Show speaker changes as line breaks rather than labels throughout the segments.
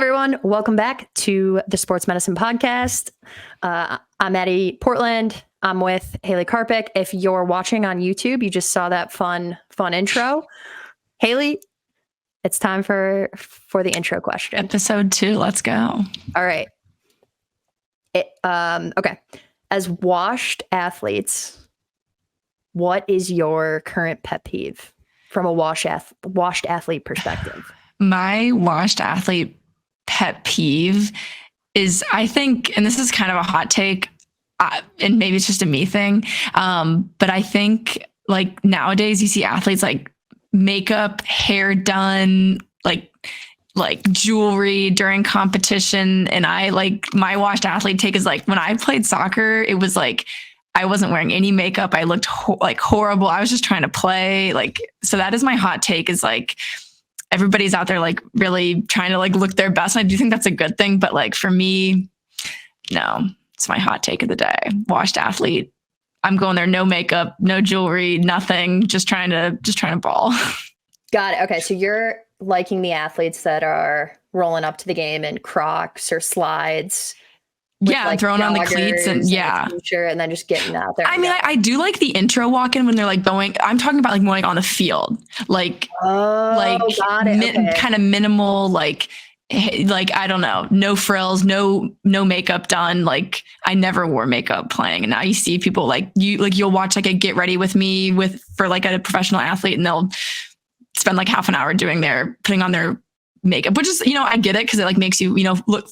everyone, welcome back to the Sports Medicine Podcast. I'm Maddie Portland. I'm with Hayley Karpik. If you're watching on YouTube, you just saw that fun intro. Hayley, it's time for the intro question.
Episode 2, let's go.
All right. Okay. As washed athletes, what is your current pet peeve from a washed athlete perspective?
My washed athlete pet peeve is, I think, and this is kind of a hot take, and maybe it's just a me thing, but I think like nowadays you see athletes like makeup, hair done, like jewelry during competition. And I like my washed athlete take is like when I played soccer, it was like I wasn't wearing any makeup. I looked like horrible. I was just trying to play. So that is my hot take, is like everybody's out there like really trying to like look their best. And I do think that's a good thing. But like for me, no, it's my hot take of the day. Washed athlete. I'm going there, no makeup, no jewelry, nothing, just trying to ball.
Got it. Okay. So you're liking the athletes that are rolling up to the game in Crocs or slides.
Yeah, like throwing on the cleats and
and then just getting out there.
I mean, I do like the intro walk-in when they're like going. I'm talking about like more like on the field, like
got it.
Kind of minimal, like I don't know, no frills, no makeup done. Like I never wore makeup playing, and now you see people you'll watch like a get ready with me for like a professional athlete, and they'll spend like half an hour putting on their makeup, which is, I get it because it like makes you,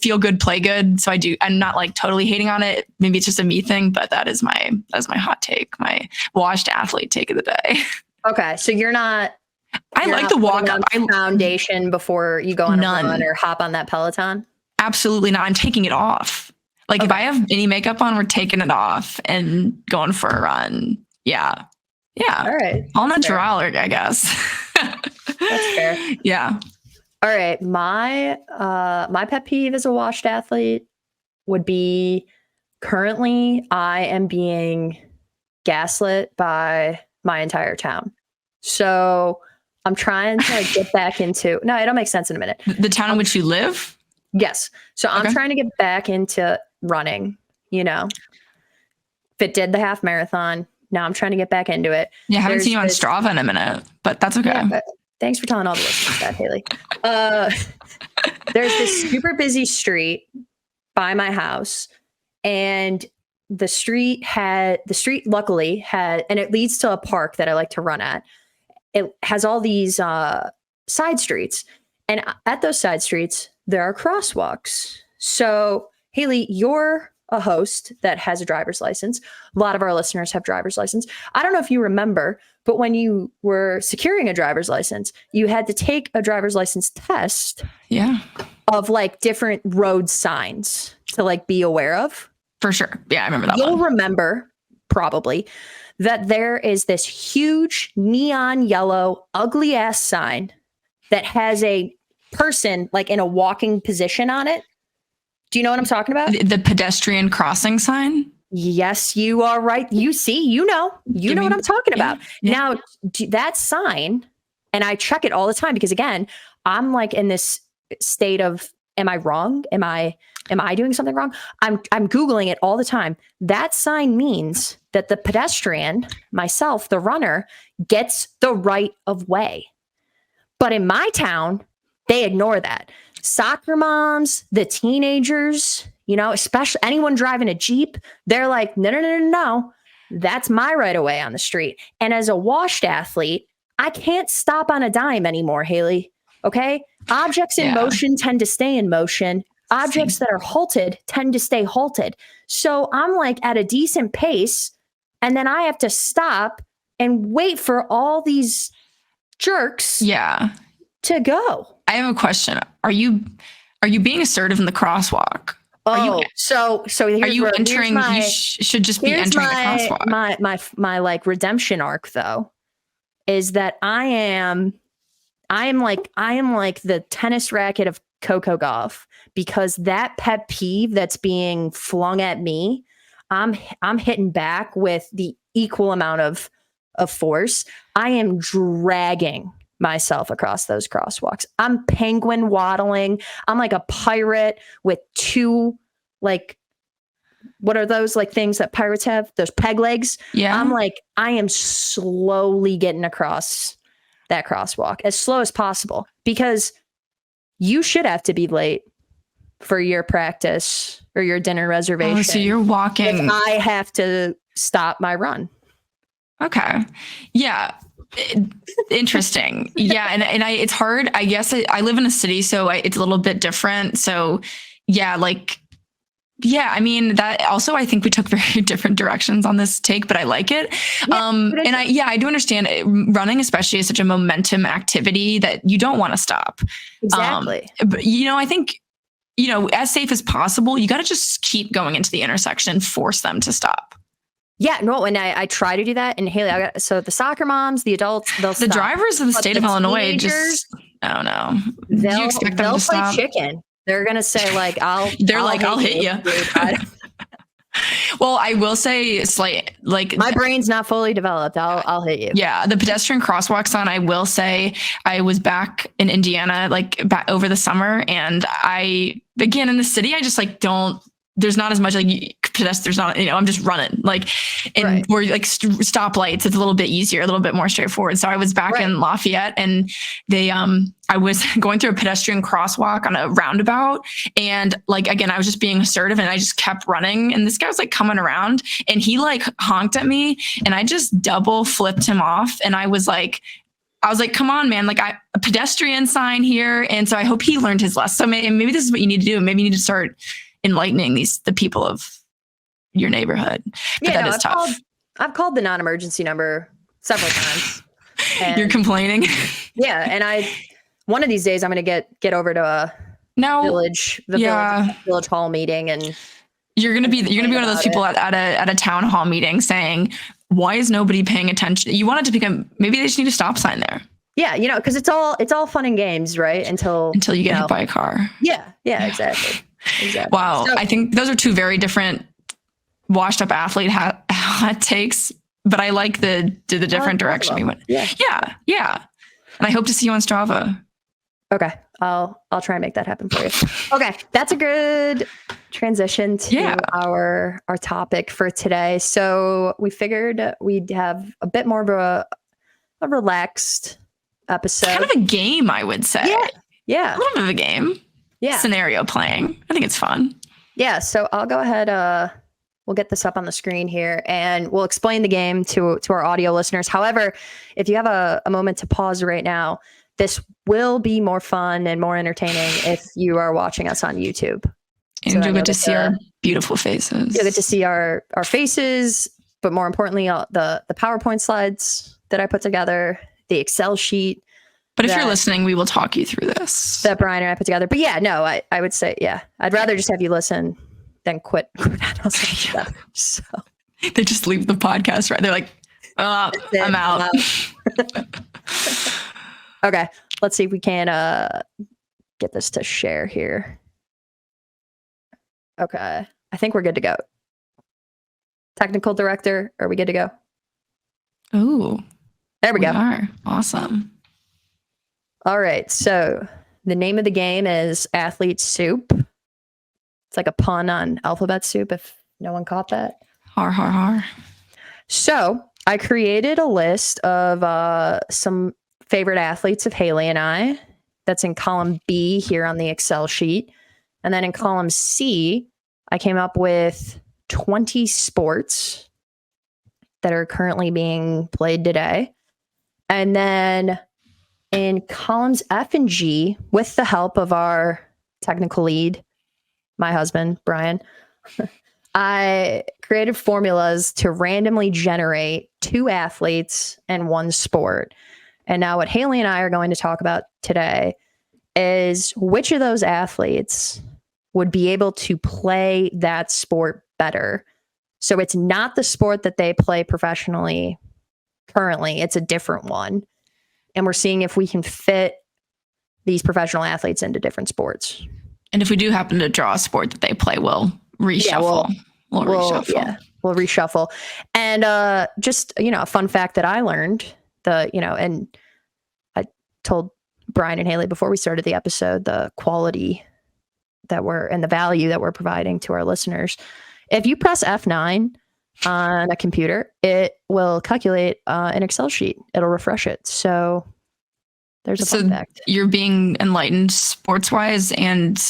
feel good, play good. So I'm not like totally hating on it. Maybe it's just a me thing, but that's my hot take, my washed athlete take of the day.
Okay. So you're not
like the walk up
foundation before you go on a run or hop on that Peloton?
Absolutely not. I'm taking it off. Like if I have any makeup on, we're taking it off and going for a run. Yeah. Yeah.
All right.
All natural, I guess.
That's fair.
Yeah.
All right. My pet peeve as a washed athlete would be currently I am being gaslit by my entire town. So I'm trying to get back into, no, it'll make sense in a minute.
The town in which you live?
Yes. So I'm trying to get back into running, If it did the half marathon, now I'm trying to get back into it.
Yeah, I haven't seen you on Strava in a minute, but that's okay.
Yeah, thanks for telling all the listeners that, Hayley. There's this super busy street by my house, and the street luckily had, and it leads to a park that I like to run at. It has all these side streets, and at those side streets, there are crosswalks. So, Hayley, you're a host that has a driver's license. A lot of our listeners have driver's license. I don't know if you remember, but when you were securing a driver's license, you had to take a driver's license test.
Yeah.
Of like different road signs to like be aware of.
For sure. Yeah, I remember that.
You'll remember probably that there is this huge neon yellow ugly ass sign that has a person like in a walking position on it. Do you know what I'm talking about?
The pedestrian crossing sign?
Yes, you are right. You see, you know what I'm talking about. Yeah. Now, that sign, and I check it all the time because, again, I'm like in this state of, am I wrong? Am I doing something wrong? I'm Googling it all the time. That sign means that the pedestrian, myself, the runner, gets the right of way. But in my town, they ignore that. Soccer moms, the teenagers, especially anyone driving a Jeep, they're like, no, that's my right of way on the street. And as a washed athlete, I can't stop on a dime anymore, Hayley. Okay? Objects in motion tend to stay in motion. Objects that are halted tend to stay halted. So I'm like at a decent pace, and then I have to stop and wait for all these jerks to go.
I have a question. Are you being assertive in the crosswalk?
So
are you entering? You should just be entering the crosswalk.
My like redemption arc though is that I am like the tennis racket of Coco Gauff, because that pet peeve that's being flung at me, I'm hitting back with the equal amount of force. I am dragging myself across those crosswalks. I'm penguin waddling. I'm like a pirate with two, like, what are those like things that pirates have? Those peg legs.
Yeah.
I'm like, I am slowly getting across that crosswalk as slow as possible, because you should have to be late for your practice or your dinner reservation.
Oh, so you're walking.
If I have to stop my run.
Okay. Yeah. Interesting. Yeah. And it's hard. I guess I live in a city, so it's a little bit different. So yeah, like, yeah, I mean, that also, I think we took very different directions on this take, but I like it.
Yeah,
and I do understand running, especially, is such a momentum activity that you don't want to stop.
Exactly.
But, I think, as safe as possible, you got to just keep going into the intersection, force them to stop.
Yeah, no, and I try to do that. And Hayley, so the soccer moms, the adults, they'll stop.
The drivers of the state of Illinois
teenagers,
I don't know. Do you expect them to stop?
They'll play chicken. They're gonna say like, I'll hit you.
Well, I will say,
my brain's not fully developed. I'll hit you.
Yeah, the pedestrian crosswalk sign. I will say, I was back in Indiana back over the summer, and again in the city, I just don't. There's not as much pedestrians. Not, I'm just running or stoplights. It's a little bit easier, a little bit more straightforward. So I was back in Lafayette, and I was going through a pedestrian crosswalk on a roundabout, and again, I was just being assertive, and I just kept running, and this guy was coming around, and he honked at me, and I just double flipped him off, and I was like, come on, man, a pedestrian sign here. And so I hope he learned his lesson. So maybe this is what you need to do. Maybe you need to start enlightening the people of your neighborhood. But that is tough.
I've called the non-emergency number several times.
You're complaining? Yeah.
And one of these days I'm going to get over to a village hall meeting, and
you're going to be one of those people at a town hall meeting saying, why is nobody paying attention? You want it to become, maybe they just need a stop sign there.
Yeah. Cause it's all fun and games, right? Until
you get hit by a car.
Yeah. Yeah, exactly.
Wow. So, I think those are two very different washed up athlete hot takes, but I like the different direction we went. Yeah. And I hope to see you on Strava.
Okay. I'll try and make that happen for you. Okay. That's a good transition to our topic for today. So we figured we'd have a bit more of a relaxed episode.
Kind of a game, I would say.
Yeah.
A little bit of a game. Yeah. Scenario playing. I think it's fun.
Yeah. So I'll go ahead. We'll get this up on the screen here, and we'll explain the game to our audio listeners. However, if you have a moment to pause right now, this will be more fun and more entertaining if you are watching us on YouTube.
And you'll get to see our beautiful faces.
You'll get to see our faces, but more importantly, the PowerPoint slides that I put together, the Excel sheet.
But if you're listening, we will talk you through this.
That Brian and I put together. But I would say, I'd rather just have you listen than quit on us together. So
they just leave the podcast, right? They're like, I'm out.
Okay. Let's see if we can get this to share here. Okay. I think we're good to go. Technical director, are we good to go?
Ooh.
There we go.
Are. Awesome.
All right. So the name of the game is Athlete Soup. It's like a pun on alphabet soup, if no one caught that.
Har, har, har.
So I created a list of some favorite athletes of Hayley and I. That's in column B here on the Excel sheet. And then in column C, I came up with 20 sports that are currently being played today. And then in columns F and G, with the help of our technical lead, my husband, Brian, I created formulas to randomly generate 2 athletes and 1 sport. And now what Hayley and I are going to talk about today is which of those athletes would be able to play that sport better. So it's not the sport that they play professionally currently. It's a different one. And we're seeing if we can fit these professional athletes into different sports.
And if we do happen to draw a sport that they play, we'll reshuffle.
We'll reshuffle. Yeah, we'll reshuffle. And just, a fun fact that I learned, and told Brian and Hayley before we started the episode, the quality and the value that we're providing to our listeners. If you press F9 on a computer, it will calculate an Excel sheet. It'll refresh it. So there's a fun fact.
You're being enlightened sports-wise and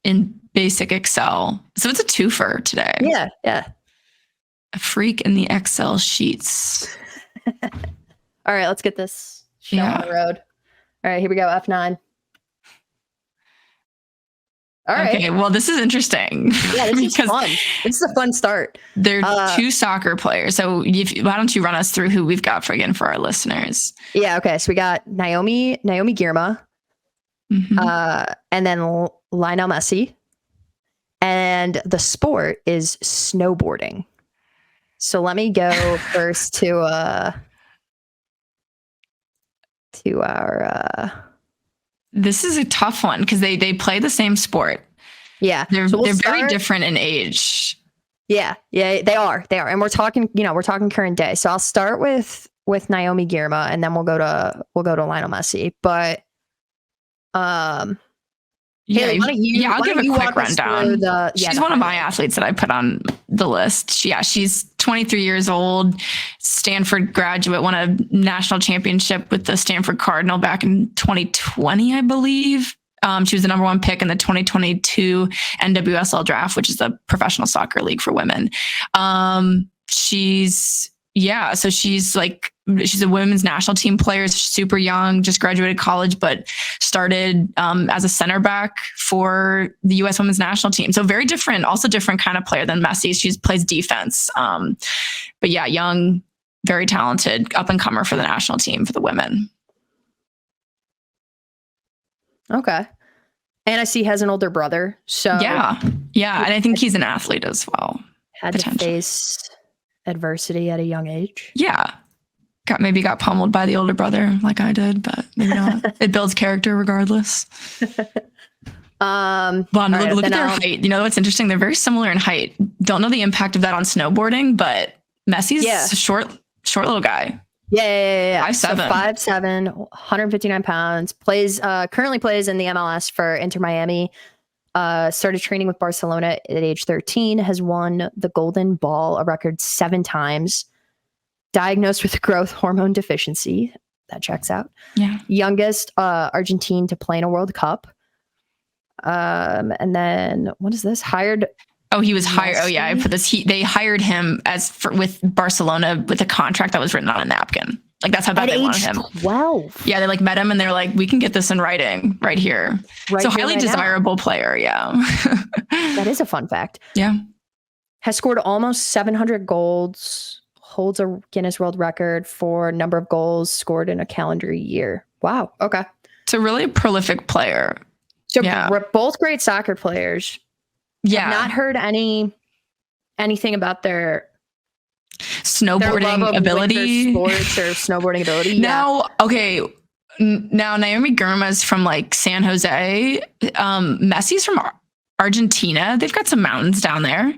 in basic Excel. So it's a twofer today.
Yeah.
A freak in the Excel sheets.
All right, let's get this show on the road. All right, here we go. F9. All right.
Okay, well, this is interesting.
Yeah, this is fun. This is a fun start.
They're two soccer players. So why don't you run us through who we've got for our listeners?
Yeah, okay. So we got Naomi Girma, and then Lionel Messi. And the sport is snowboarding. So let me go first to our
this is a tough one because they play the same sport.
Yeah.
They're very different in age.
Yeah, they are. And we're talking current day. So I'll start with Naomi Girma and then we'll go to Lionel Messi. But Hayley,
I'll give a quick rundown. She's one of my athletes that I put on the list. She's 23 years old, Stanford graduate, won a national championship with the Stanford Cardinal back in 2020, I believe. She was the number one pick in the 2022 NWSL draft, which is the professional soccer league for women. She's a women's national team player, super young, just graduated college, but started as a center back for the U.S. women's national team. So very different, also different kind of player than Messi. She plays defense. But yeah, young, very talented, up and comer for the national team for the women.
Okay. And I see he has an older brother. So
yeah. And I think he's an athlete as well.
Had to face adversity at a young age.
Yeah. Maybe got pummeled by the older brother like I did, but maybe not. It builds character regardless. Look at their height. You know what's interesting? They're very similar in height. Don't know the impact of that on snowboarding, but Messi's a short little guy.
Yeah.
5'7".
So 5'7", 159 pounds. Currently plays in the MLS for Inter Miami. Started training with Barcelona at age 13. Has won the Golden Ball a record 7 times. Diagnosed with growth hormone deficiency. That checks out.
Yeah.
Youngest Argentine to play in a World Cup. And then what is this? Hired.
Oh, he was hired. Oh, yeah. I put this. They hired him with Barcelona with a contract that was written on a napkin. Like that's how bad they wanted him.
12.
Yeah, they met him and they're like, we can get this in writing right here. So highly desirable player. Yeah.
That is a fun fact.
Yeah.
Has scored almost 700 goals. Holds a Guinness World Record for number of goals scored in a calendar year. Wow. Okay.
It's a really prolific player.
So we're both great soccer players.
Yeah.
I've not heard anything about their
snowboarding ability,
sports or snowboarding ability.
Now Naomi Girma's from San Jose. Messi's from Argentina. They've got some mountains down there.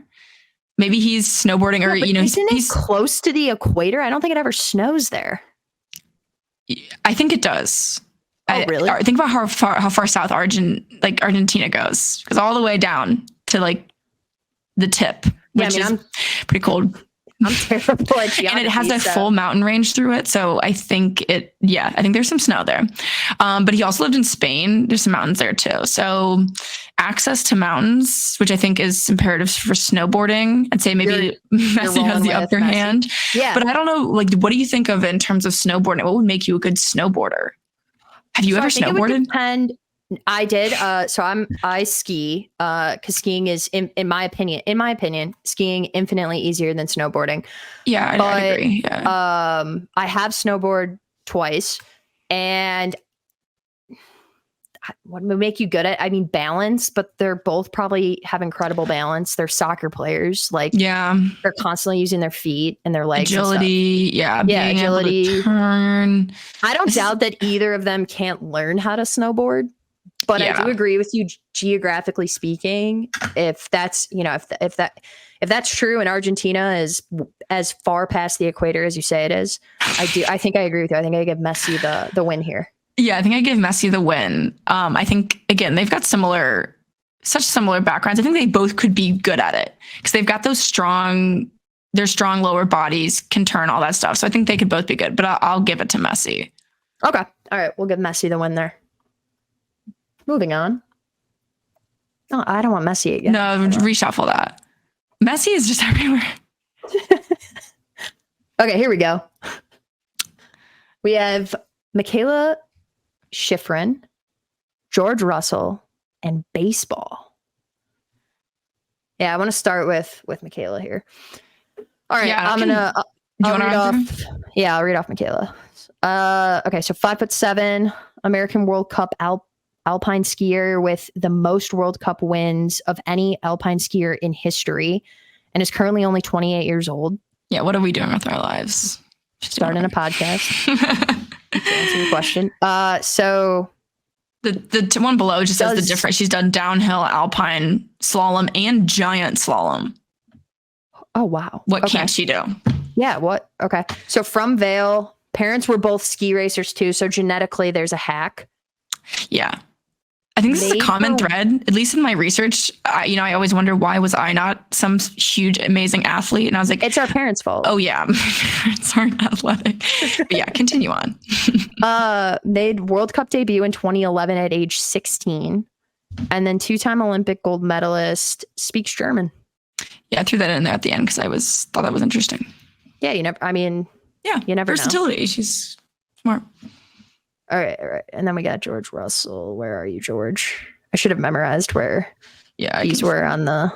Maybe he's snowboarding, or
he's close to the equator. I don't think it ever snows there.
I think it does.
Oh, really?
Think about how far south Argentina goes. Goes all the way down to the tip, which is pretty cold.
I'm terrible at geography.
And it has a full mountain range through it. So I think there's some snow there. But he also lived in Spain. There's some mountains there too. So access to mountains, which I think is imperative for snowboarding. I'd say maybe Messi has the upper hand.
Yeah.
But I don't know, what do you think of in terms of snowboarding? What would make you a good snowboarder? Have you ever snowboarded?
It would depend. I did. So I ski, cause skiing is in my opinion, skiing infinitely easier than snowboarding.
Yeah, I agree. Yeah.
I have snowboarded twice, and what would make you good at? I mean, balance, but they're both probably have incredible balance. They're soccer players. They're constantly using their feet and their legs.
Agility. Being
agility.
Able to turn.
I don't doubt that either of them can't learn how to snowboard. But I do agree with you, geographically speaking. If that's if that's true, and Argentina is as far past the equator as you say it is, I think I agree with you. I think I give Messi the win here.
Yeah, I think I give Messi the win. I think, again, they've got such similar backgrounds. I think they both could be good at it because they've got their strong lower bodies can turn, all that stuff. So I think they could both be good, but I'll give it to Messi.
Okay. All right. We'll give Messi the win there. Moving on. No, I don't want Messi again.
No, reshuffle that. Messi is just everywhere.
Okay, here we go. We have Michaela Schifrin, George Russell, and baseball. Yeah, I want to start with Michaela here. All right,
Yeah,
I'll read off. Yeah, I'll read off Michaela. Okay, so 5'7", American World Cup alpine skier with the most World Cup wins of any alpine skier in history, and is currently only 28 years old.
Yeah, what are we doing with our lives?
Starting a podcast. To answer your question. So
the one below just says the difference. She's done downhill, alpine, slalom, and giant slalom.
Oh, wow.
What can't she do?
Yeah, what? Okay. So from Vail, parents were both ski racers too. So genetically, there's a hack.
Yeah. I think this is a common thread, at least in my research. I always wonder, why was I not some huge, amazing athlete? And I was like,
it's our parents' fault.
Oh, yeah. My parents aren't athletic. But yeah, continue on.
They had World Cup debut in 2011 at age 16. And then two-time Olympic gold medalist, speaks German.
Yeah, I threw that in there at the end because I thought that was interesting.
Yeah, you never know.
Versatility. She's smart.
All right. And then we got George Russell. Where are you, George? I should have memorized where these were on the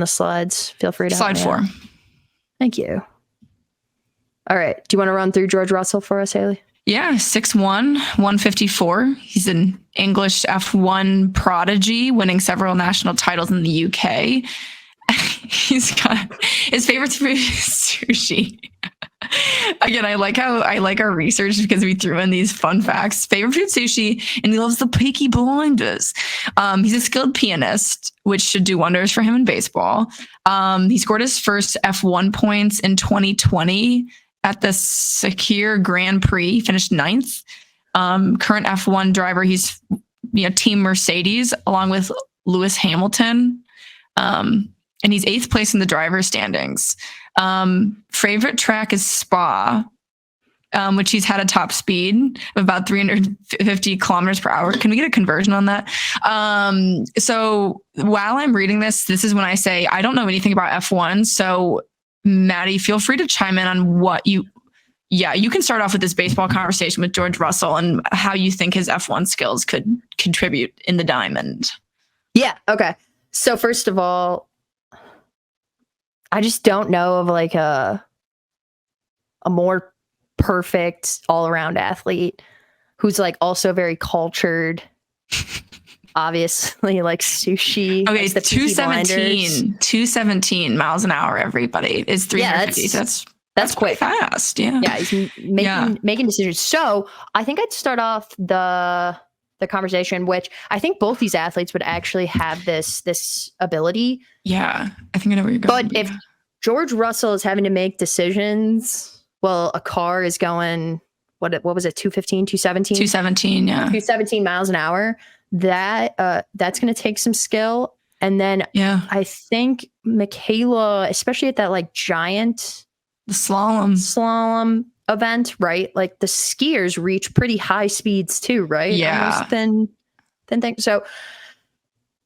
slides. Feel free to
slide 4.
Thank you. All right. Do you want to run through George Russell for us, Hayley?
Yeah, 6'1", 154. He's an English F1 prodigy, winning several national titles in the UK. He's got his favorite food is sushi. Again, I like our research because we threw in these fun facts. Favorite food, sushi, and he loves the Peaky Blinders. He's a skilled pianist, which should do wonders for him in baseball. He scored his first F1 points in 2020 at the Sakir Grand Prix. He finished 9th. Current F1 driver, he's Team Mercedes along with Lewis Hamilton. And he's 8th place in the driver's standings. Favorite track is Spa, which he's had a top speed of about 350 kilometers per hour. Can we get a conversion on that? So while I'm reading this is when I say I don't know anything about F1. So Maddie, feel free to chime in on you can start off with this baseball conversation with George Russell and how you think his F1 skills could contribute in the diamond.
Yeah. Okay. So first of all, I just don't know of like a more perfect all-around athlete who's like also very cultured. Obviously, like sushi.
Okay, it's 217 miles an hour. Everybody is 350. That's quite fast. Yeah.
Yeah, he's making decisions. So I think I'd start off the conversation, which I think both these athletes would actually have this ability.
Yeah, I think I know where you're going.
But if George Russell is having to make decisions, well, a car is going, what was it, 215, 217?
217, yeah.
217 miles an hour. That's going to take some skill. And then I think Michaela, especially at that like giant
the slalom
event, right? Like the skiers reach pretty high speeds too, right?
Yeah.
Than things. So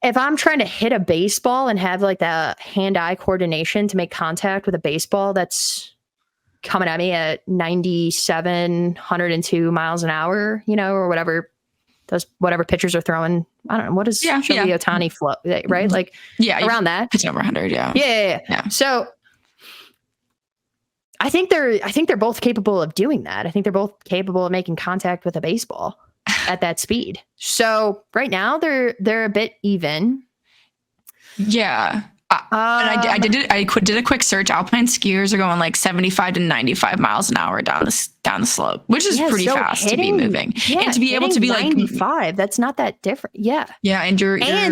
if I'm trying to hit a baseball and have like the hand-eye coordination to make contact with a baseball that's coming at me at 97, 102 miles an hour, or whatever pitchers are throwing. I don't know. What does Shohei Ohtani flow, right? Like around that.
Pitching over 100, yeah.
Yeah. So I think they're both capable of doing that. I think they're both capable of making contact with a baseball at that speed. So right now they're a bit even.
Yeah. And I did a quick search. Alpine skiers are going like 75 to 95 miles an hour down down the slope, which is pretty fast to be moving. And to be able to be
95, that's not that different. Yeah.
Yeah. And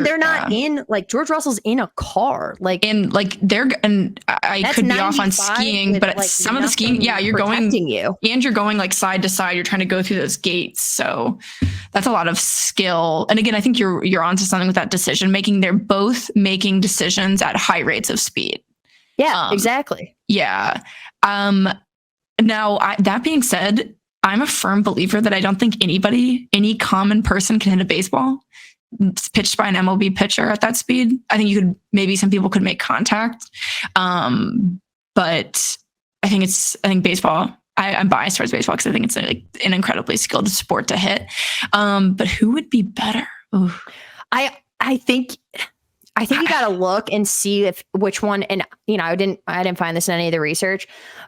they're not in, like, George Russell's in a car. Like,
and like I could be off on skiing, but like some of the skiing, you're going, and you're going like side to side. You're trying to go through those gates. So that's a lot of skill. And again, I think you're onto something with that decision making. They're both making decisions at high rates of speed.
Yeah, exactly.
Yeah. Now, that being said, I'm a firm believer that I don't think any common person can hit a baseball pitched by an MLB pitcher at that speed. I think maybe some people could make contact. But I think baseball, I'm biased towards baseball because I think it's like an incredibly skilled sport to hit. But who would be better? Ooh.
I think you got to look and see which one, and I didn't find this in any of the research,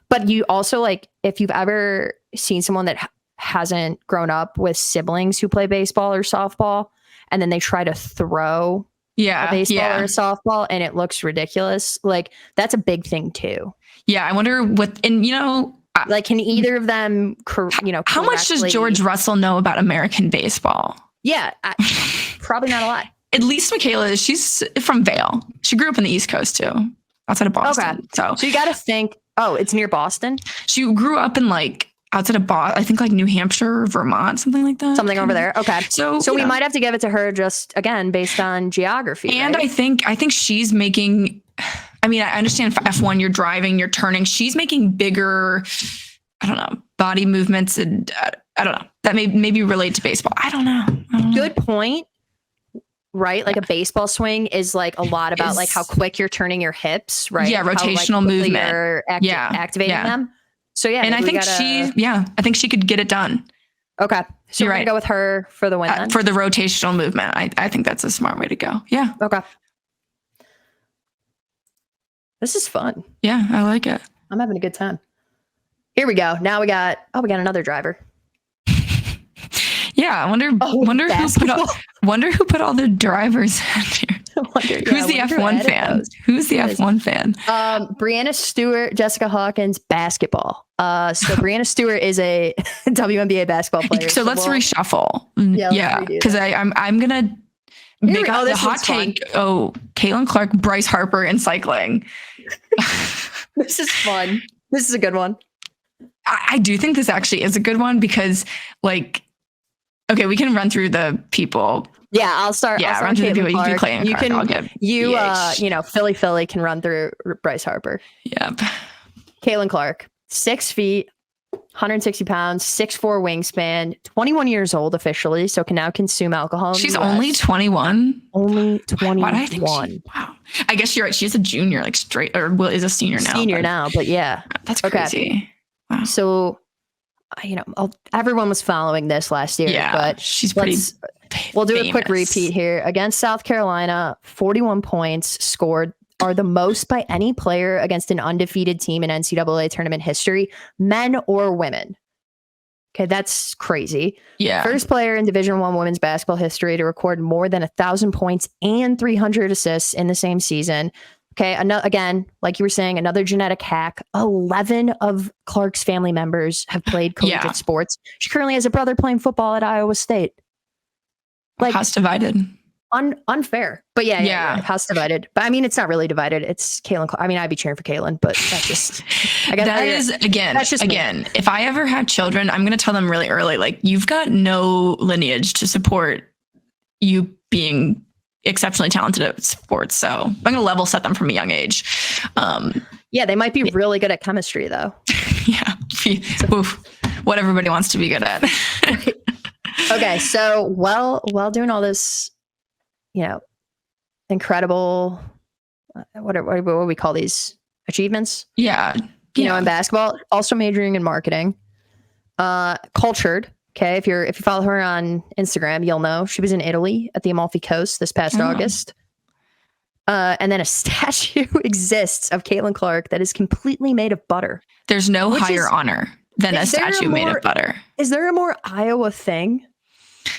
but you also, like, if you've ever seen someone that hasn't grown up with siblings who play baseball or softball, and then they try to throw a baseball or a softball and it looks ridiculous. Like, that's a big thing too.
Yeah. I wonder like, can either of them, how much does George Russell know about American baseball?
Yeah. Probably not a lot.
At least Michaela, she's from Vail. She grew up on the East Coast too, outside of Boston. Okay. So
you got to think, it's near Boston.
She grew up in like outside of Boston, I think like New Hampshire, or Vermont, something like that.
Something over there. Okay.
So
we might have to give it to her just again based on geography.
And right? I think she's making. I mean, I understand F1. You're driving, you're turning. She's making bigger, I don't know, body movements, and I don't know, that maybe relate to baseball. I don't know.
Good point. Right? Like a baseball swing is like a lot about like how quick you're turning your hips, right?
Yeah, rotational movement.
You're activating them. So yeah.
And I think I think she could get it done.
Okay. So
you're
we're
right.
gonna go with her for the win then?
For the rotational movement. I think that's a smart way to go. Yeah.
Okay. This is fun.
Yeah, I like it.
I'm having a good time. Here we go. Now we got another driver.
Yeah, I wonder who put all the drivers in here. Who's the F1 fan? Who's the F1 fan?
Brianna Stewart, Jessica Hawkins, basketball. So Brianna Stewart is a WNBA basketball player.
So let's reshuffle. Yeah, because I'm gonna make out the hot take. Oh, Caitlin Clark, Bryce Harper in cycling.
This is fun. This is a good one.
I do think this actually is a good one because, like, okay, we can run through the people.
Yeah, I'll start.
Yeah, run through the people. You can do Clayton Clark.
Philly can run through Bryce Harper.
Yep.
Caitlin Clark, 6 feet, 160 pounds, 6'4" wingspan, 21 years old officially, so can now consume alcohol.
She's only 21.
Only 21.
Why do I think wow. I guess you're right. She's a junior, like straight, or is a senior now.
Senior now, but yeah,
that's crazy.
Okay.
Wow.
So, everyone was following this last year, but
she's pretty.
We'll do a quick repeat here. Against South Carolina, 41 points scored are the most by any player against an undefeated team in NCAA tournament history, men or women. Okay, that's crazy.
Yeah.
First player in Division I women's basketball history to record more than 1,000 points and 300 assists in the same season. Okay, again, like you were saying, another genetic hack. 11 of Clark's family members have played collegiate sports. She currently has a brother playing football at Iowa State. Like,
house divided.
Unfair. But yeah, house divided. But I mean, it's not really divided. It's Caitlin. I mean, I'd be cheering for Caitlin, but that's just... Again,
if I ever have children, I'm going to tell them really early, like, you've got no lineage to support you being exceptionally talented at sports. So I'm going to level set them from a young age.
They might be really good at chemistry though.
Yeah. What everybody wants to be good at.
Okay. So while doing all this, incredible, what do we call these achievements?
Yeah.
In basketball, also majoring in marketing, cultured. Okay, if you follow her on Instagram, you'll know she was in Italy at the Amalfi Coast this past August. And then a statue exists of Caitlin Clark that is completely made of butter.
There's no higher honor than a statue made of butter.
Is there a more Iowa thing?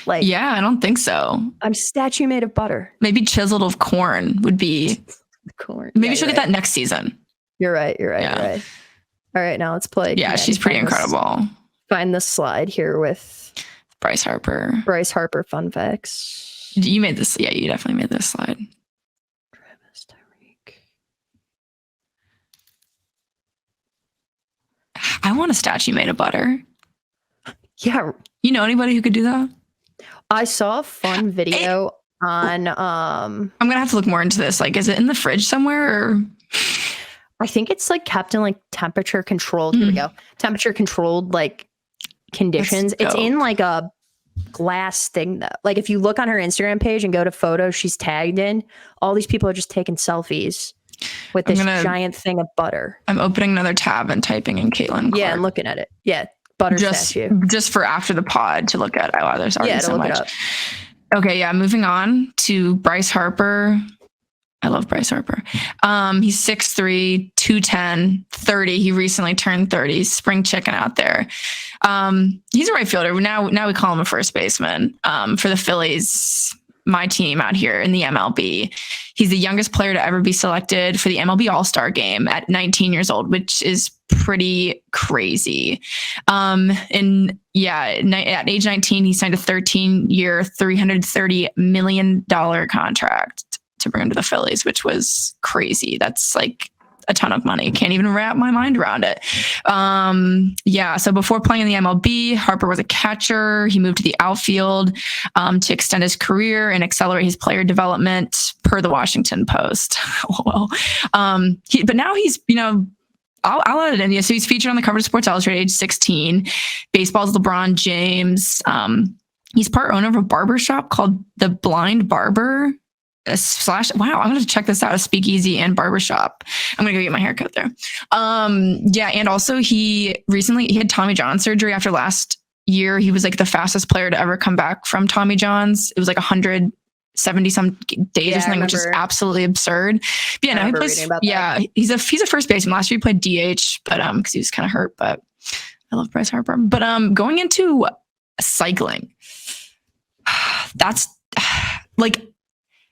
Like,
yeah, I don't think so.
I'm statue made of butter.
Maybe chiseled of corn would be.
Corn.
Maybe she'll get that next season.
You're right. All right, now let's play.
Yeah, she's pretty incredible.
find the slide here with
Bryce Harper
fun facts.
You made this. Yeah, you definitely made this slide.
Travis Tyreek.
I want a statue made of butter.
Yeah.
You know anybody who could do that?
I saw a fun video on
I'm gonna have to look more into this. Like, is it in the fridge somewhere? Or?
I think it's like kept in like temperature controlled. Here we go. Temperature controlled like conditions. It's in like a glass thing though. Like if you look on her Instagram page and go to photos she's tagged in, all these people are just taking selfies with this giant thing of butter.
I'm opening another tab and typing in Caitlin Clark.
Yeah, and looking at it. Yeah, butter statue.
Just for after the pod to look at. Oh, wow, there's already so much. Okay, yeah, moving on to Bryce Harper. I love Bryce Harper. He's 6'3", 210, 30. He recently turned 30. Spring chicken out there. He's a right fielder. Now we call him a first baseman for the Phillies, my team out here in the MLB. He's the youngest player to ever be selected for the MLB All-Star game at 19 years old, which is pretty crazy. At age 19, he signed a 13-year, $330 million contract to bring him to the Phillies, which was crazy. That's like a ton of money. Can't even wrap my mind around it. So before playing in the MLB, Harper was a catcher. He moved to the outfield to extend his career and accelerate his player development, per the Washington Post. But now he's, I'll add it in. So he's featured on the cover of Sports Illustrated, age 16. Baseball's LeBron James. He's part owner of a barbershop called The Blind Barber. I'm going to check this out. A speakeasy and barbershop. I'm going to go get my haircut there. And also he had Tommy John surgery after last year. He was like the fastest player to ever come back from Tommy John's. It was like 170 some days or something, which is absolutely absurd. But now he plays. He's a first baseman. Last year he played DH, but because he was kind of hurt. But I love Bryce Harper. But going into cycling, that's like.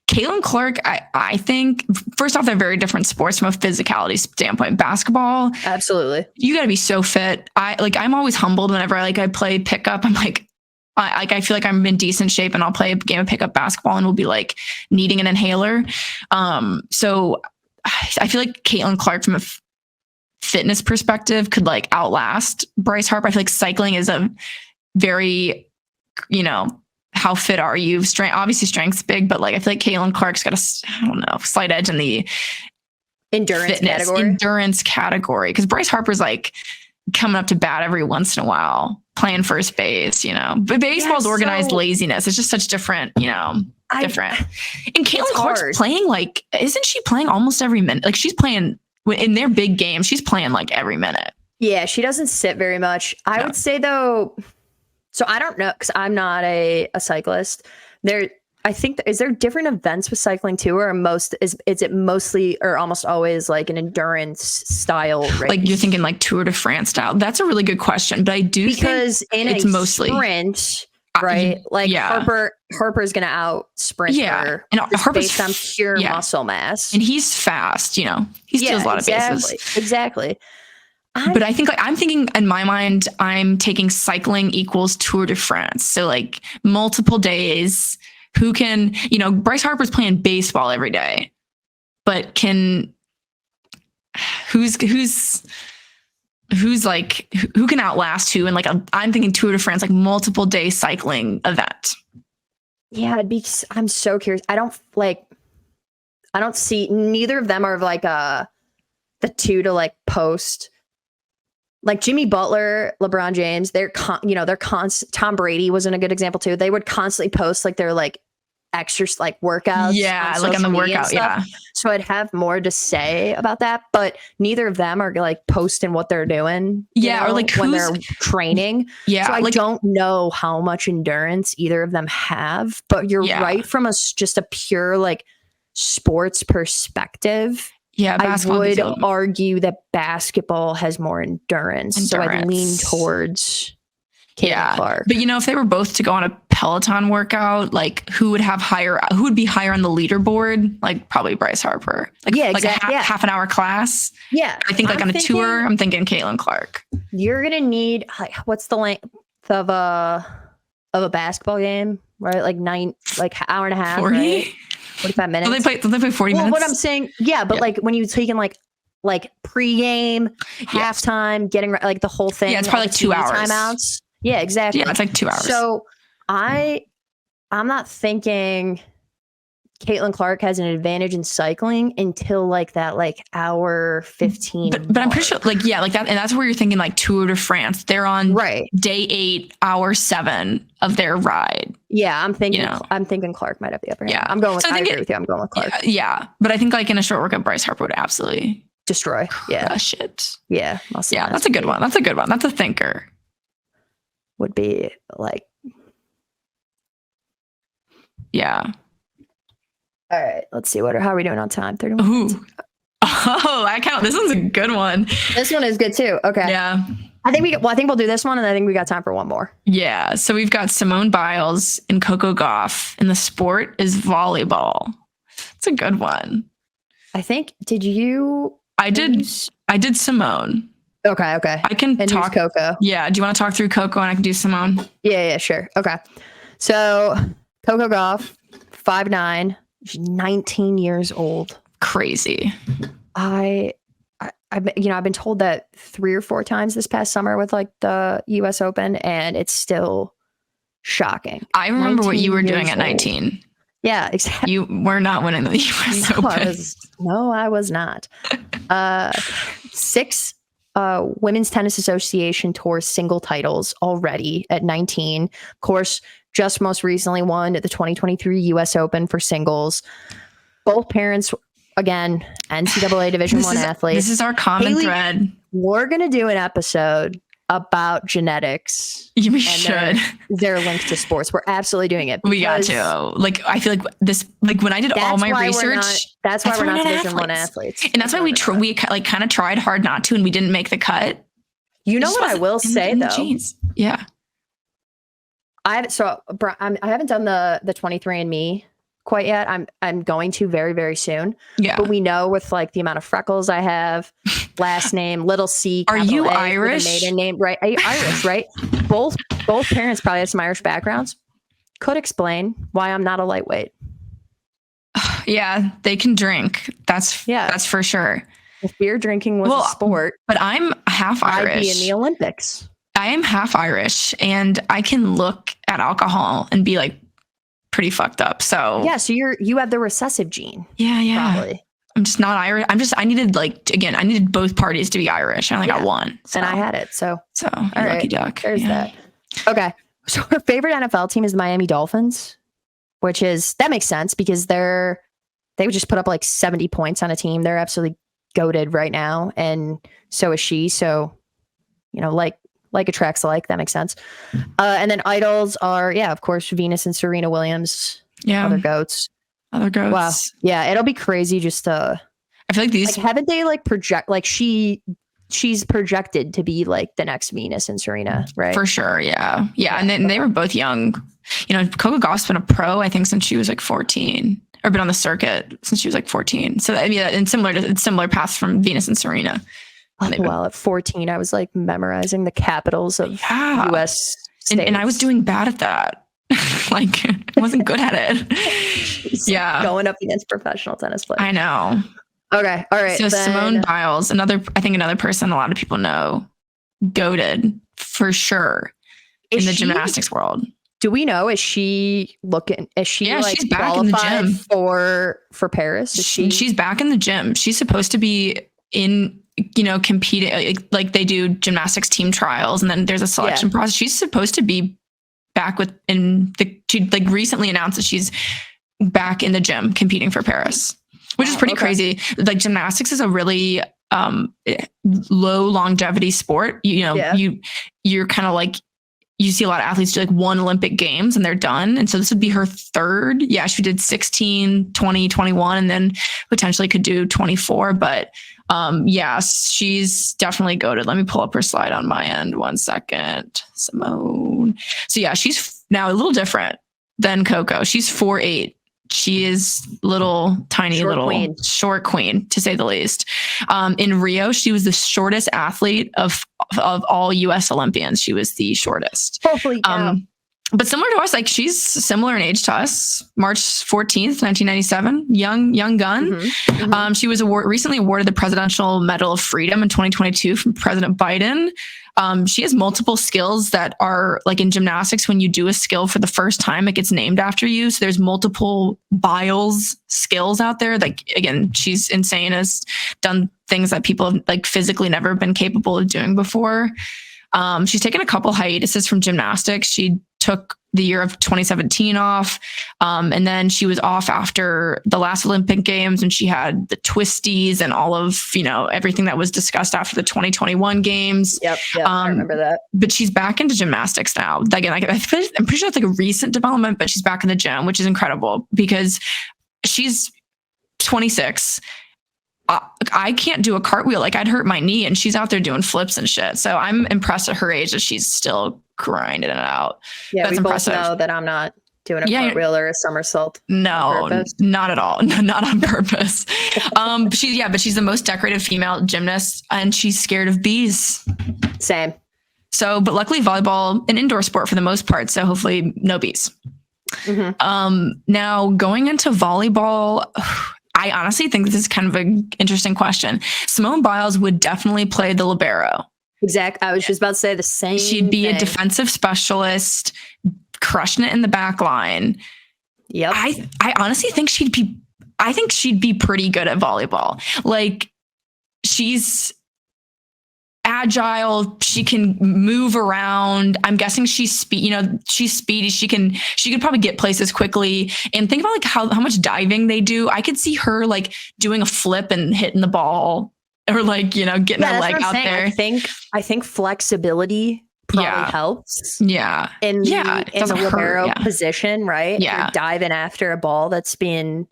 Caitlin Clark, I think, first off, they're very different sports from a physicality standpoint. Basketball,
absolutely, you
got to be so fit. I'm always humbled whenever I play pickup. I'm like, I feel like I'm in decent shape, and I'll play a game of pickup basketball, and we'll be like needing an inhaler. So I feel like Caitlin Clark, from a fitness perspective, could like outlast Bryce Harper. I feel like cycling is a very, how fit are you? Obviously strength's big, but like I feel like Caitlin Clark's got a slight edge in the endurance category. Because Bryce Harper's like coming up to bat every once in a while, playing first base, But baseball's organized laziness. It's just such different, different. And Caitlin Clark's playing isn't she playing almost every minute? Like she's playing in their big games. She's playing like every minute.
Yeah, she doesn't sit very much. I would say though. So I don't know, because I'm not a cyclist. I think, is there different events with cycling too, or is it mostly or almost always like an endurance style race?
Like you're thinking like Tour de France style? That's a really good question, but I do think it's mostly sprint,
right? Harper's gonna out sprint her, and Harper's based on pure muscle mass,
and he's fast. He steals a lot of bases.
Exactly.
But I think I'm thinking in my mind, I'm taking cycling equals Tour de France. So like multiple days. Who can, Bryce Harper's playing baseball every day, but who can outlast who? And like, I'm thinking Tour de France, like multiple day cycling event.
Yeah, I'm so curious. I don't see, neither of them are like the two to like post. Like Jimmy Butler, LeBron James, they're Tom Brady wasn't a good example too. They would constantly post like their like extra like workouts.
Yeah, like on the workout. Yeah.
So I'd have more to say about that, but neither of them are like posting what they're doing.
Yeah, or like
when they're training. Yeah. So I don't know how much endurance either of them have, but you're right from just a pure like sports perspective.
Yeah,
I would argue that basketball has more endurance. So I'd lean towards. Caitlin Clark.
But if they were both to go on a Peloton workout, like who would be higher on the leaderboard? Like probably Bryce Harper. Like,
exactly.
Like a half an hour class.
Yeah.
I think on a tour, I'm thinking Caitlin Clark.
You're going to need, like, what's the length of a basketball game, right? Like hour and a half, 40? Right? 45 minutes.
Don't they play 40 minutes?
What I'm saying, but like when you taking like pre-game, halftime, getting like the whole thing.
Yeah, it's probably like 2 hours.
Timeouts. Yeah, exactly.
Yeah, it's like 2 hours.
So I'm not thinking Caitlin Clark has an advantage in cycling until like that hour 15.
But I'm pretty sure like that, and that's where you're thinking like Tour de France. They're on day 8, hour 7 of their ride.
Yeah, I'm thinking Clark might have the upper hand.
Yeah,
I'm going with. I agree with you. I'm going with Clark.
Yeah, but I think like in a short workout, Bryce Harper would absolutely
destroy.
Crush it.
Yeah,
that's a good one. That's a good one. That's a thinker.
Would be like.
Yeah.
All right, let's see. How are we doing on time? 31 minutes.
Oh, I count. This one's a good one.
This one is good too. Okay.
Yeah.
I think we'll do this one, and I think we got time for one more.
Yeah. So we've got Simone Biles and Coco Gauff, and the sport is volleyball. It's a good one.
I think. Did you?
I did Simone.
Okay.
I can talk
Coco.
Yeah. Do you want to talk through Coco and I can do Simone?
Yeah, sure. Okay. So Coco Gauff, 5'9", she's 19 years old.
Crazy.
I've been told that 3 or 4 times this past summer with like the US Open, and it's still shocking.
I remember what you were doing at 19.
Yeah, exactly.
You were not winning the US Open.
I was not. 6 Women's Tennis Association Tour single titles already at 19. Of course, just most recently won at the 2023 US Open for singles. Both parents, again, NCAA Division I athletes.
This is our common thread.
We're going to do an episode about genetics.
We should.
Their links to sports. We're absolutely doing it.
We got to. Like, I feel like this, like when I did all my research.
That's why we're not Division I athletes.
And that's why we kind of tried hard not to, and we didn't make the cut.
You know what I will say though?
Yeah.
I haven't done the 23andMe quite yet. I'm going to very, very soon.
Yeah.
But we know with like the amount of freckles I have, last name, little C.
Are you
Irish? Maiden name, right? Are you Irish, right? Both parents probably have some Irish backgrounds. Could explain why I'm not a lightweight.
Yeah, they can drink. That's for sure.
If beer drinking was a sport,
but I'm half Irish.
I'd be in the Olympics.
I am half Irish, and I can look at alcohol and be like pretty fucked up. So
yeah, so you have the recessive gene.
Yeah.
Probably.
I'm just not Irish. I needed both parties to be Irish. I only got one,
and I had it. So
all right, lucky duck.
There's that. Okay, so our favorite NFL team is the Miami Dolphins, that makes sense because they would just put up like 70 points on a team. They're absolutely goated right now, and so is she. So like attracts like, that makes sense. And then idols are, of course, Venus and Serena Williams.
Yeah.
Other goats. Wow. Yeah. It'll be crazy just to,
I feel like these,
haven't they like project, like she's projected to be like the next Venus and Serena, right?
For sure. Yeah. Yeah. And then they were both young. Coco Gauff's been a pro, I think, since she was like 14, or been on the circuit since she was like 14. So I mean, and similar paths from Venus and Serena.
Well, at 14, I was like memorizing the capitals of U.S. states.
And I was doing bad at that. Like, I wasn't good at it. Yeah.
Going up against professional tennis players.
I know.
Okay. All right.
So Simone Biles, another person a lot of people know, goated for sure in the gymnastics world.
Do we know, is she she's back in the gym for Paris?
She's back in the gym. She's supposed to be in, competing, like they do gymnastics team trials, and then there's a selection process. She's supposed to be back she like recently announced that she's back in the gym competing for Paris, which is pretty crazy. Like gymnastics is a really low longevity sport. You're kind of like, you see a lot of athletes do like one Olympic Games and they're done. And so this would be her third. Yeah, she did 16, 20, 21, and then potentially could do 24. But Yes, she's definitely goated. Let me pull up her slide on my end. 1 second. Simone. So yeah, she's now a little different than Coco. She's 4'8". She is tiny short queen, to say the least. In Rio, she was the shortest athlete of all U.S. Olympians. She was the shortest.
Holy cow.
But similar to us, like she's similar in age to us. March 14th, 1997, young gun.
Mm-hmm.
She was recently awarded the Presidential Medal of Freedom in 2022 from President Biden. She has multiple skills that are like in gymnastics. When you do a skill for the first time, it gets named after you. So there's multiple Biles skills out there. Like, again, she's insane, has done things that people have like physically never been capable of doing before. She's taken a couple hiatuses from gymnastics. She took the year of 2017 off. And then she was off after the last Olympic Games, and she had the twisties and all of, everything that was discussed after the 2021 games.
Yep, I remember that.
But she's back into gymnastics now. Again, I'm pretty sure it's like a recent development, but she's back in the gym, which is incredible because she's 26. I can't do a cartwheel. Like, I'd hurt my knee, and she's out there doing flips and shit. So I'm impressed at her age that she's still grinding it out.
Yeah,
that's
we
impressive.
both know that I'm not doing a cartwheel or a somersault.
No, not at all. Not on purpose. But she's the most decorated female gymnast, and she's scared of bees.
Same.
So, but luckily volleyball, an indoor sport for the most part. So hopefully no bees. Mm-hmm. Now going into volleyball, I honestly think this is kind of an interesting question. Simone Biles would definitely play the libero.
Exactly. I was just about to say the same.
She'd be a defensive specialist, crushing it in the back line.
Yep.
I honestly think she'd be pretty good at volleyball. Like, she's agile. She can move around. I'm guessing she's speedy. She could probably get places quickly. And think about like how much diving they do. I could see her like doing a flip and hitting the ball, or like, getting her leg out there.
I think flexibility probably helps.
Yeah.
In the libero position, right?
Yeah.
If you're diving after a ball that's being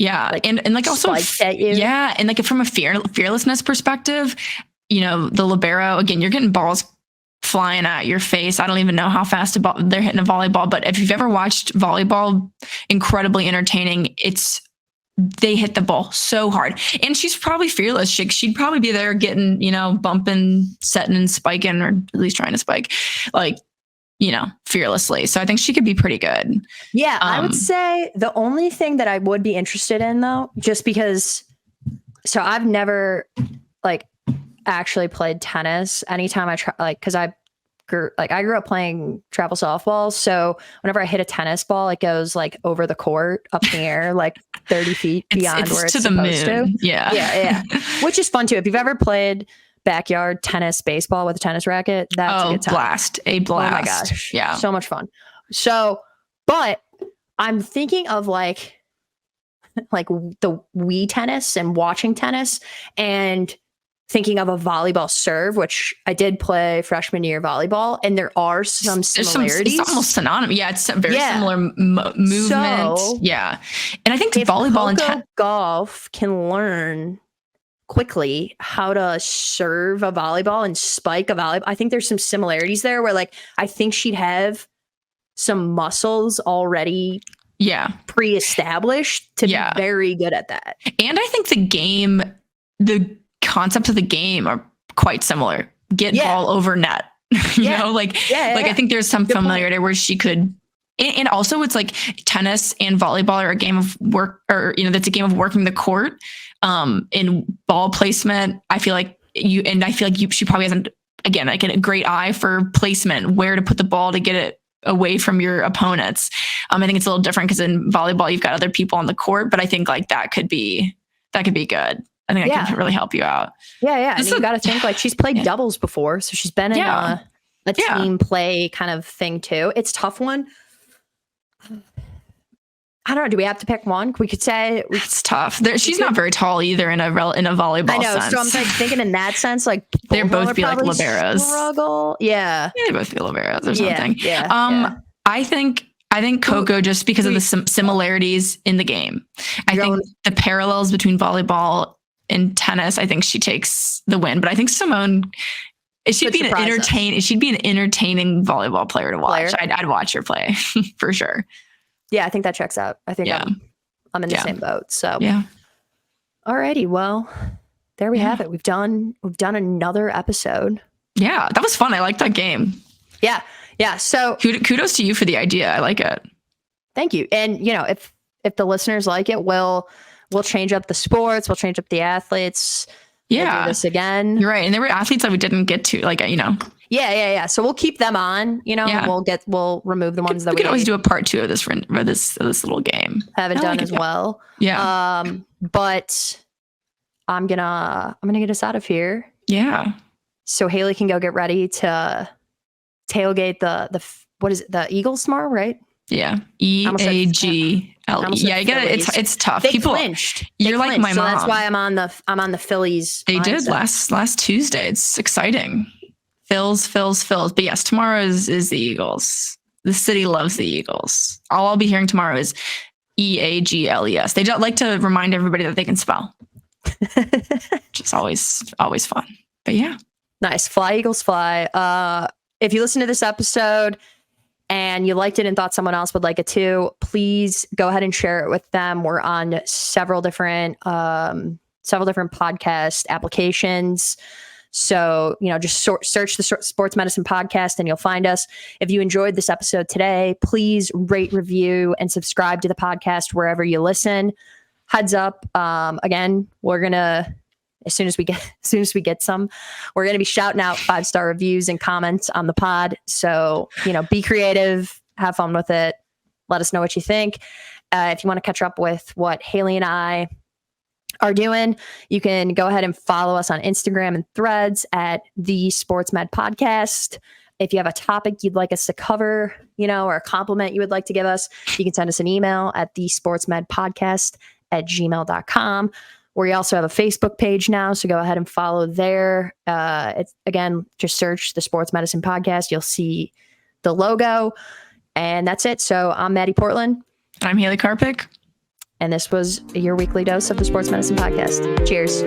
and like also
at you.
Yeah. And like from a fearlessness perspective, the libero, again, you're getting balls flying at your face. I don't even know how fast they're hitting a volleyball, but if you've ever watched volleyball, incredibly entertaining. They hit the ball so hard, and she's probably fearless. She'd probably be there getting, bumping, setting and spiking, or at least trying to spike, like, fearlessly. So I think she could be pretty good.
Yeah. I would say the only thing that I would be interested in though, just because, so I've never like actually played tennis. Anytime I try, like, cause I grew up playing travel softball. So whenever I hit a tennis ball, it goes like over the court up in the air, like 30 feet beyond where it's supposed to.
Yeah.
Which is fun too. If you've ever played backyard tennis baseball with a tennis racket, that's a good time.
A blast.
Oh my gosh.
Yeah.
So much fun. So, but I'm thinking of like the Wii tennis and watching tennis, and thinking of a volleyball serve, which I did play freshman year volleyball, and there are some similarities.
It's almost synonymous. Yeah, it's a very similar movement.
So,
and I think volleyball and
golf can learn quickly how to serve a volleyball and spike a volleyball. I think there's some similarities there where, like, I think she'd have some muscles already pre-established to be very good at that.
And I think the concepts of the game are quite similar. Get ball over net. I think there's some familiarity where she could, and also it's like tennis and volleyball are a game of work, or that's a game of working the court. In ball placement, I feel like she probably hasn't, again, like a great eye for placement, where to put the ball to get it away from your opponents. I think it's a little different because in volleyball you've got other people on the court, but I think like that could be good. I think that can really help you out.
Yeah. And you got to think, like, she's played doubles before, so she's been in a team play kind of thing too. It's a tough one. I don't know. Do we have to pick one? We could say
it's tough. She's not very tall either in a volleyball.
I know.
Sense.
So I'm like thinking in that sense, like
they're both be like liberos.
Struggle. Yeah.
They both be liberos or something.
Yeah.
I think Coco, just because of the similarities in the game. I think the parallels between volleyball in tennis, I think she takes the win. But I think Simone, she'd be an entertaining volleyball player to watch. I'd watch her play for sure.
Yeah, I think that checks out. I think I'm in the same boat. So
yeah.
Alrighty, well, there we have it. We've done another episode.
Yeah, that was fun. I liked that game.
Yeah. So
kudos to you for the idea. I like it.
Thank you. And if the listeners like it, we'll change up the sports. We'll change up the athletes.
Yeah.
We'll do this again.
You're right. And there were athletes that we didn't get to,
Yeah. So we'll keep them on. We'll remove the ones that we
could always do a part 2 of this this little game.
Haven't done as well.
Yeah.
But I'm gonna get us out of here.
Yeah.
So Hayley can go get ready to tailgate the Eagles tomorrow, right?
Yeah. EAGLE. Yeah, I get it. It's tough.
They clinched.
You're like my mom.
So that's why I'm on the Phillies.
They did last Tuesday. It's exciting. Phils. But yes, tomorrow is the Eagles. The city loves the Eagles. All I'll be hearing tomorrow is EAGLES. They don't like to remind everybody that they can spell. Just always fun. But yeah.
Nice. Fly, Eagles, fly. If you listen to this episode and you liked it and thought someone else would like it too, please go ahead and share it with them. We're on several different podcast applications. So, just search the Sports Medicine Podcast and you'll find us. If you enjoyed this episode today, please rate, review, and subscribe to the podcast wherever you listen. Heads up. Again, we're going to, as soon as we get some, we're going to be shouting out 5-star reviews and comments on the pod. So, be creative, have fun with it. Let us know what you think. If you want to catch up with what Hayley and I are doing, you can go ahead and follow us on Instagram and Threads at thesportsmedpodcast. If you have a topic you'd like us to cover, or a compliment you would like to give us, you can send us an email at thesportsmedpodcast@gmail.com. We also have a Facebook page now, so go ahead and follow there. It's again, just search the Sports Medicine Podcast. You'll see the logo, and that's it. So I'm Maddie Portland.
I'm Hayley Karpik.
And this was your weekly dose of the Sports Medicine Podcast. Cheers.